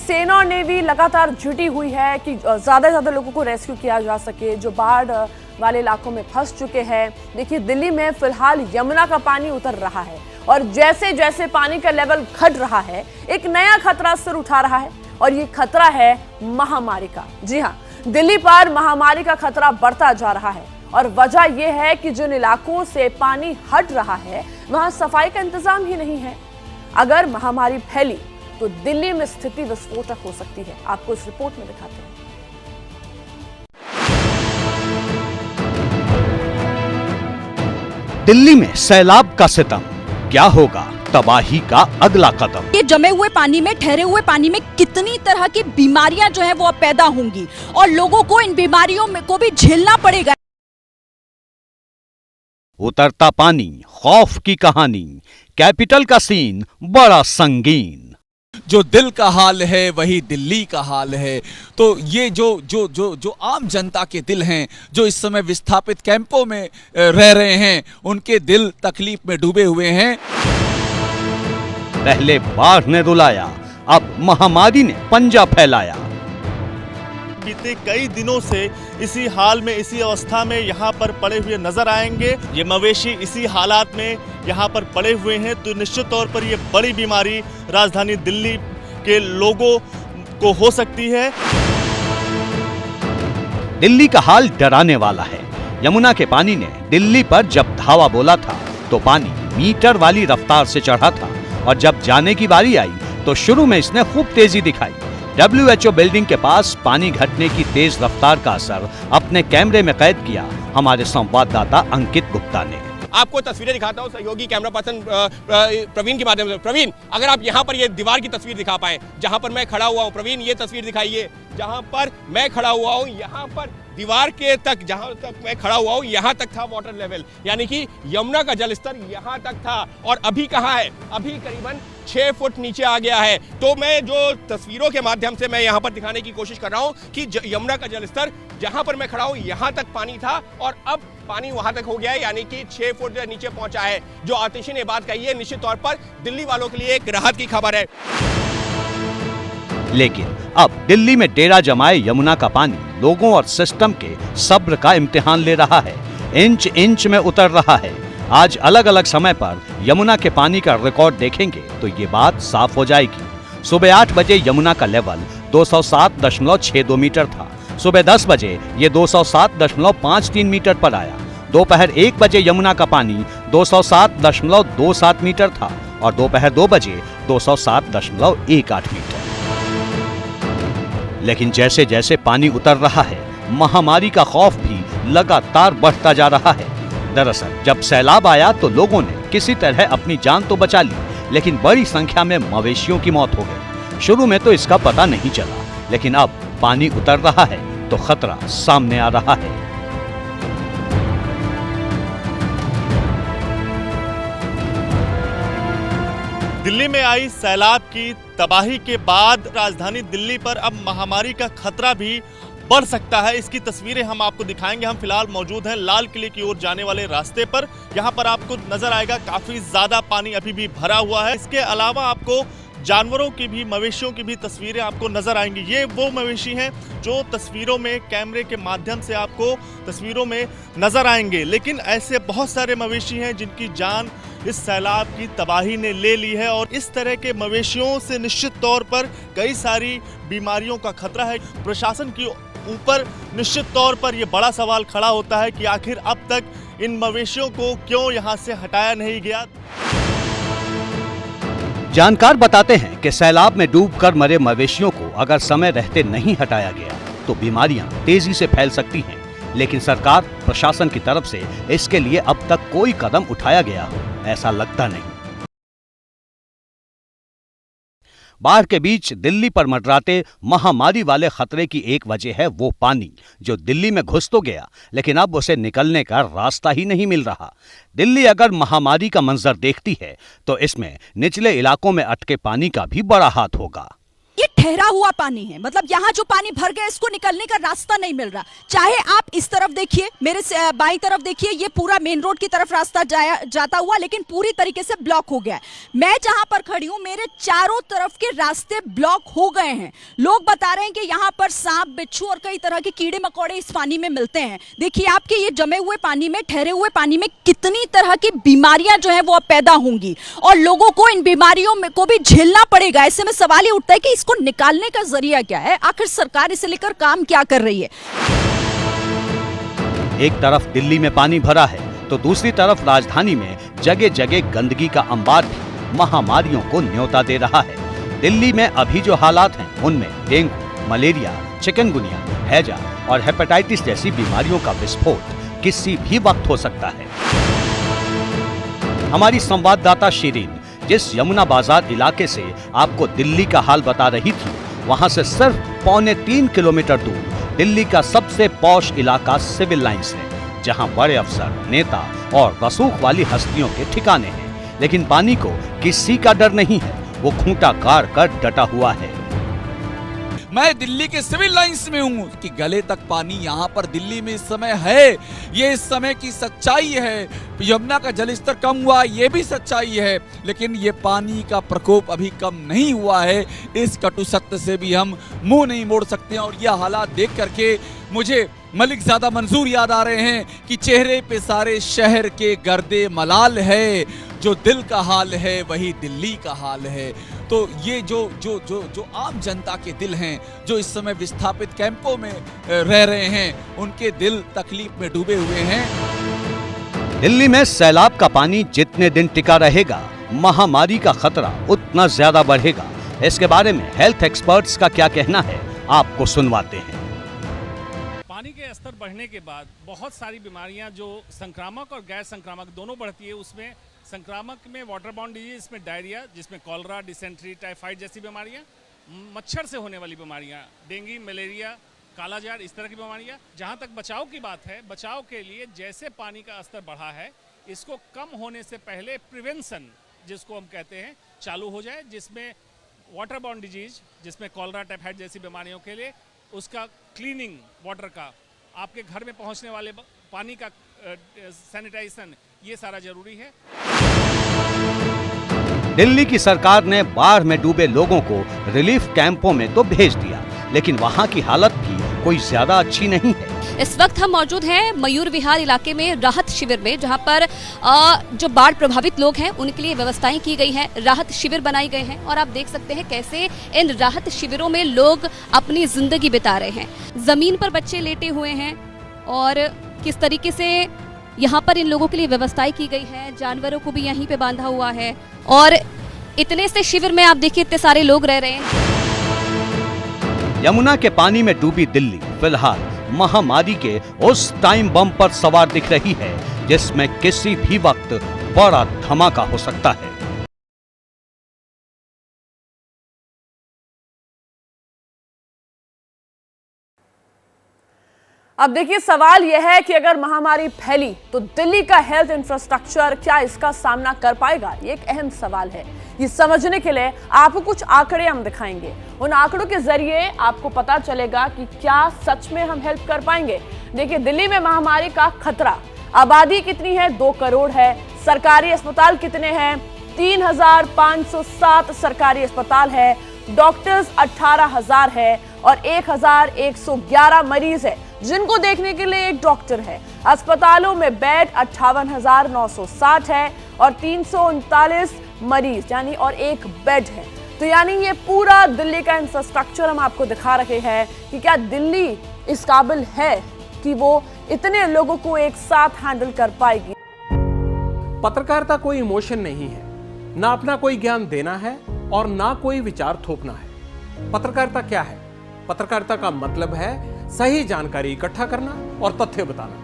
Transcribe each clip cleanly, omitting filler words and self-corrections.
सेना और नेवी लगातार जुटी हुई है कि ज्यादा से ज्यादा लोगों को रेस्क्यू किया जा सके जो बाढ़ वाले इलाकों में फंस चुके हैं। देखिए, दिल्ली में फिलहाल यमुना का पानी उतर रहा है और जैसे जैसे पानी का लेवल घट रहा है, एक नया खतरा सिर उठा रहा है और ये खतरा है महामारी का। जी हाँ, दिल्ली पर महामारी का खतरा बढ़ता जा रहा है और वजह यह है कि जिन इलाकों से पानी हट रहा है वहां सफाई का इंतजाम ही नहीं है। अगर महामारी फैली तो दिल्ली में स्थिति विस्फोटक हो सकती है। आपको इस रिपोर्ट में दिखाते हैं। दिल्ली में सैलाब का सितम, क्या होगा तबाही का अगला कदम? ये जमे हुए पानी में, ठहरे हुए पानी में कितनी तरह की बीमारियां जो है वो अब पैदा होंगी और लोगों को इन बीमारियों में को भी झेलना पड़ेगा। उतरता पानी, खौफ की कहानी, कैपिटल का सीन बड़ा संगीन। जो दिल का हाल है वही दिल्ली का हाल है। तो ये जो आम जनता के दिल हैं, जो इस समय विस्थापित कैंपों में रह रहे हैं, उनके दिल तकलीफ में डूबे हुए हैं। पहले बाढ़ ने रुलाया, अब महामारी ने पंजा फैलाया। बीते कई दिनों से इसी हाल में, इसी अवस्था में यहाँ पर पड़े हुए नजर आएंगे। ये मवेशी इसी हालात में यहाँ पर पड़े हुए हैं, तो निश्चित तौर पर ये बड़ी बीमारी राजधानी दिल्ली के लोगों को हो सकती है। दिल्ली का हाल डराने वाला है। यमुना के पानी ने दिल्ली पर जब धावा बोला था तो पानी मीटर वाली रफ्तार से चढ़ा था और जब जाने की बारी आई तो शुरू में इसने खूब तेजी दिखाई। WHO बिल्डिंग के पास पानी घटने की तेज रफ्तार का असर अपने कैमरे में कैद किया हमारे संवाददाता अंकित गुप्ता ने। आपको तस्वीरें दिखाता हूं सहयोगी कैमरा पर्सन प्रवीण के माध्यम से। प्रवीण, अगर आप यहां पर ये दीवार की तस्वीर दिखा पाए जहां पर मैं खड़ा हुआ हूं। प्रवीण, ये तस्वीर दिखाइए जहां पर मैं खड़ा हुआ हूं। यहां पर दीवार के तक, जहां तक मैं खड़ा हुआ हूं, यहां तक था वाटर लेवल, यानी कि यमुना का जलस्तर यहां तक था। और अभी कहां है? अभी करीबन 6 फुट नीचे आ गया है। तो मैं जो तस्वीरों के माध्यम से मैं यहां पर दिखाने की कोशिश कर रहा हूं कि यमुना का जलस्तर जहां पर मैं खड़ा हूं यहां तक पानी था और अब पानी वहां तक हो गया है, यानी कि 6 फुट नीचे पहुंचा है। जो आतिशी ने बात कही है, निश्चित तौर पर दिल्ली वालों के लिए एक राहत की खबर है। लेकिन अब दिल्ली में डेरा जमाए यमुना का पानी लोगों और सिस्टम के सब्र का इम्तिहान ले रहा है। इंच इंच में उतर रहा है। आज अलग अलग समय पर यमुना के पानी का रिकॉर्ड देखेंगे तो ये बात साफ हो जाएगी। सुबह 8 बजे यमुना का लेवल 207.62 मीटर था। सुबह 10 बजे ये 207.53 मीटर पर आया। दोपहर 1 बजे यमुना का पानी 207.27 मीटर था और दोपहर 2 बजे 207.18 मीटर। लेकिन जैसे जैसे पानी उतर रहा है, महामारी का खौफ भी लगातार बढ़ता जा रहा है। दरअसल जब सैलाब आया तो लोगों ने किसी तरह अपनी जान तो बचा ली, लेकिन बड़ी संख्या में मवेशियों की मौत हो गई। शुरू में तो इसका पता नहीं चला, लेकिन अब पानी उतर रहा है तो खतरा सामने आ रहा है। दिल्ली में आई सैलाब की तबाही के बाद राजधानी दिल्ली पर अब महामारी का खतरा भी बढ़ सकता है। इसकी तस्वीरें हम आपको दिखाएंगे। हम फिलहाल मौजूद हैं लाल किले की ओर जाने वाले रास्ते पर। यहाँ पर आपको नजर आएगा काफी ज्यादा पानी अभी भी भरा हुआ है। इसके अलावा आपको जानवरों की भी, मवेशियों की भी तस्वीरें आपको नजर आएंगी। ये वो मवेशी हैं जो तस्वीरों में, कैमरे के माध्यम से आपको तस्वीरों में नजर आएंगे। लेकिन ऐसे बहुत सारे मवेशी हैं जिनकी जान इस सैलाब की तबाही ने ले ली है और इस तरह के मवेशियों से निश्चित तौर पर कई सारी बीमारियों का खतरा है। प्रशासन की ऊपर निश्चित तौर पर यह बड़ा सवाल खड़ा होता है कि आखिर अब तक इन मवेशियों को क्यों यहां से हटाया नहीं गया। जानकार बताते हैं कि सैलाब में डूबकर मरे मवेशियों को अगर समय रहते नहीं हटाया गया तो बीमारियां तेजी से फैल सकती हैं, लेकिन सरकार, प्रशासन की तरफ से इसके लिए अब तक कोई कदम उठाया गया हो ऐसा लगता नहीं। बाढ़ के बीच दिल्ली पर मंडराते महामारी वाले खतरे की एक वजह है वो पानी जो दिल्ली में घुस तो गया, लेकिन अब उसे निकलने का रास्ता ही नहीं मिल रहा। दिल्ली अगर महामारी का मंजर देखती है तो इसमें निचले इलाकों में अटके पानी का भी बड़ा हाथ होगा। ये ठहरा हुआ पानी है, मतलब यहाँ जो पानी भर गया इसको निकलने का रास्ता नहीं मिल रहा। चाहे आप इस तरफ देखिए, मेरे बाईं तरफ देखिए, ये पूरा मेन रोड की तरफ रास्ता जाता हुआ, लेकिन पूरी तरीके से ब्लॉक हो गया है। मैं जहां पर खड़ी हूं, मेरे चारों तरफ के रास्ते ब्लॉक हो गए हैं। लोग बता रहे हैं कि यहाँ पर सांप, बिच्छू और कई तरह के कीड़े मकोड़े इस पानी में मिलते हैं। देखिए आपके ये जमे हुए पानी में, ठहरे हुए पानी में कितनी तरह की बीमारियां जो है वो अब पैदा होंगी और लोगों को इन बीमारियों में को भी झेलना पड़ेगा। ऐसे में सवाल ये उठता है कि इसको निकालने का जरिया क्या है, आखिर सरकार इसे लेकर काम क्या कर रही है। एक तरफ दिल्ली में पानी भरा है तो दूसरी तरफ राजधानी में जगह जगह गंदगी का अंबार भी महामारियों को न्योता दे रहा है। दिल्ली में अभी जो हालात हैं उनमें डेंगू, मलेरिया, चिकनगुनिया, हैजा और हेपेटाइटिस जैसी बीमारियों का विस्फोट किसी भी वक्त हो सकता है। हमारी संवाददाता शिरीन जिस यमुना बाजार इलाके से आपको दिल्ली का हाल बता रही थी, वहां से सिर्फ 3.25 किलोमीटर दूर दिल्ली का सबसे पॉश इलाका सिविल लाइंस है, जहां बड़े अफसर, नेता और रसूख वाली हस्तियों के ठिकाने हैं। लेकिन पानी को किसी का डर नहीं है, वो खूंटा गाड़ कर डटा हुआ है। मैं दिल्ली के सिविल लाइंस में हूं कि गले तक पानी यहां पर दिल्ली में इस समय है। ये इस समय की सच्चाई है। यमुना का जलस्तर कम हुआ, ये भी सच्चाई है, लेकिन ये पानी का प्रकोप अभी कम नहीं हुआ है। इस कटु सत्य से भी हम मुंह नहीं मोड़ सकते। और यह हालात देख करके मुझे मलिक ज़्यादा मंसूर याद आ रहे हैं कि चेहरे पे सारे शहर के गर्दे मलाल है, जो दिल का हाल है वही दिल्ली का हाल है। तो ये जो आम जनता के दिल हैं, जो इस समय विस्थापित कैंपों में रह रहे हैं, उनके दिल तकलीफ में डूबे हुए हैं। दिल्ली में सैलाब का पानी जितने दिन टिका रहेगा, महामारी का खतरा उतना ज्यादा बढ़ेगा। इसके बारे में हेल्थ एक्सपर्ट्स का क्या कहना है, आपको सुनवाते हैं। पानी के स्तर बढ़ने के बाद बहुत सारी बीमारियां जो संक्रामक और गैर संक्रामक दोनों बढ़ती है। उसमें संक्रामक में वाटरबाउंड डिजीज, इसमें डायरिया, जिसमें कॉलरा, डिसेंट्री, टाइफाइड जैसी बीमारियां, मच्छर से होने वाली बीमारियां, डेंगू, मलेरिया, कालाजार, इस तरह की बीमारियां। जहां तक बचाव की बात है, बचाव के लिए जैसे पानी का स्तर बढ़ा है, इसको कम होने से पहले प्रिवेंशन जिसको हम कहते हैं चालू हो जाए, जिसमें वाटरबाउंड डिजीज, जिसमें कॉलरा, टाइफाइड जैसी बीमारियों के लिए उसका क्लीनिंग वाटर का, आपके घर में पहुंचने वाले पानी का सैनिटाइजेशन, ये सारा जरूरी है। दिल्ली की सरकार ने बाढ़ में डूबे लोगों को रिलीफ कैंपों में तो भेज दिया, लेकिन वहां की हालत भी कोई ज्यादा अच्छी नहीं है। इस वक्त हम मौजूद हैं मयूर विहार इलाके में राहत शिविर में, जहां पर जो बाढ़ प्रभावित लोग हैं उनके लिए व्यवस्थाएं की गई हैं, राहत शिविर बनाए गए हैं। और आप देख सकते हैं कैसे इन राहत शिविरों में लोग अपनी जिंदगी बिता रहे हैं। जमीन पर बच्चे लेटे हुए हैं और किस तरीके से यहाँ पर इन लोगों के लिए व्यवस्थाएं की गई है। जानवरों को भी यहीं पे बांधा हुआ है और इतने से शिविर में आप देखिए इतने सारे लोग रह रहे हैं। यमुना के पानी में डूबी दिल्ली फिलहाल महामारी के उस टाइम बम पर सवार दिख रही है, जिसमें किसी भी वक्त बड़ा धमाका हो सकता है। अब देखिए, सवाल यह है कि अगर महामारी फैली तो दिल्ली का हेल्थ इंफ्रास्ट्रक्चर क्या इसका सामना कर पाएगा? ये एक अहम सवाल है। ये समझने के लिए आपको कुछ आंकड़े हम दिखाएंगे। उन आंकड़ों के जरिए आपको पता चलेगा कि क्या सच में हम हेल्प कर पाएंगे। देखिए, दिल्ली में महामारी का खतरा, आबादी कितनी है? 2 करोड़ है। सरकारी अस्पताल कितने हैं? 3,507 सरकारी अस्पताल है। डॉक्टर्स 18,000 है और 1,111 मरीज है जिनको देखने के लिए एक डॉक्टर है। अस्पतालों में बेड 58,960 है और 339 मरीज यानी और एक बेड है। तो यानी ये पूरा दिल्ली का इंफ्रास्ट्रक्चर हम आपको दिखा रहे हैं कि क्या दिल्ली इस काबिल है कि वो इतने लोगों को एक साथ हैंडल कर पाएगी। पत्रकारिता कोई इमोशन नहीं है, ना अपना कोई ज्ञान देना है और ना कोई विचार थोपना है। पत्रकारिता क्या है? पत्रकारिता का मतलब है सही जानकारी इकट्ठा करना और तथ्य बताना।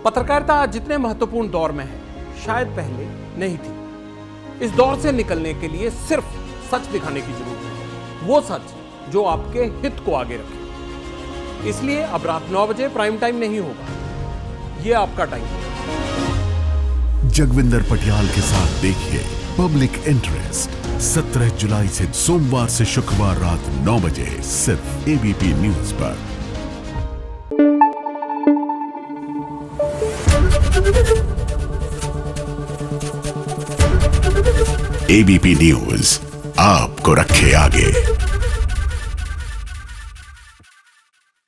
पत्रकारिता आज जितने महत्वपूर्ण दौर में है, शायद पहले नहीं थी। इस दौर से निकलने के लिए सिर्फ सच दिखाने की जरूरत है, वो सच जो आपके हित को आगे रखे। इसलिए अब रात 9 बजे प्राइम टाइम नहीं होगा, ये आपका टाइम है। जगविंदर पटियाल के साथ देखिए पब्लिक इंटरेस्ट 17 जुलाई से सोमवार से शुक्रवार रात 9 बजे सिर्फ एबीपी न्यूज पर। एबीपी न्यूज आपको रखे आगे।